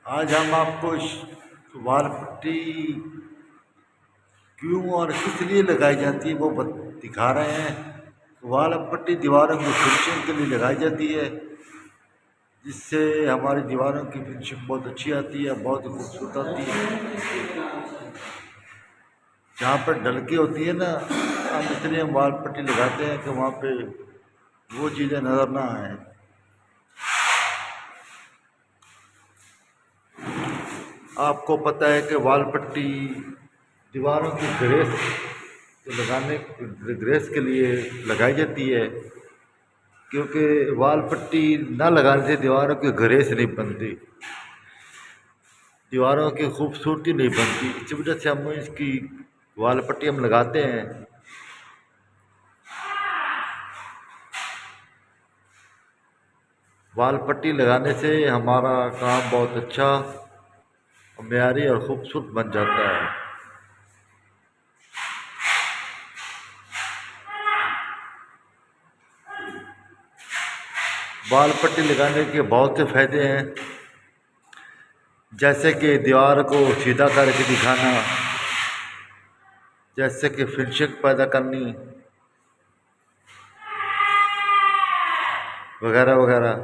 आज हम आपको वाल पट्टी क्यों और किस लिए लगाई जाती है वो दिखा रहे हैं। वाल पट्टी दीवारों की फिनिशिंग के लिए लगाई जाती है, जिससे हमारी दीवारों की फिनिशिंग बहुत अच्छी आती है, बहुत ही खूबसूरत आती है। जहाँ पर ढलकी होती है ना, हम इसलिए हम वाल पट्टी लगाते हैं कि वहाँ पे वो चीज़ें नज़र ना आए। आपको पता है कि वाल पट्टी दीवारों की ग्रेस के लिए लगाई जाती है, क्योंकि वाल पट्टी ना लगाने से दीवारों की ग्रेस नहीं बनती, दीवारों की खूबसूरती नहीं बनती। इस वजह से हम इसकी वाल पट्टी हम लगाते हैं। वाल पट्टी लगाने से हमारा काम बहुत अच्छा, मेयारी और खूबसूरत बन जाता है। वाल पट्टी लगाने के बहुत से फायदे हैं, जैसे कि दीवार को सीधा करके दिखाना, जैसे कि फिनिशिंग पैदा करनी, वगैरह वगैरह।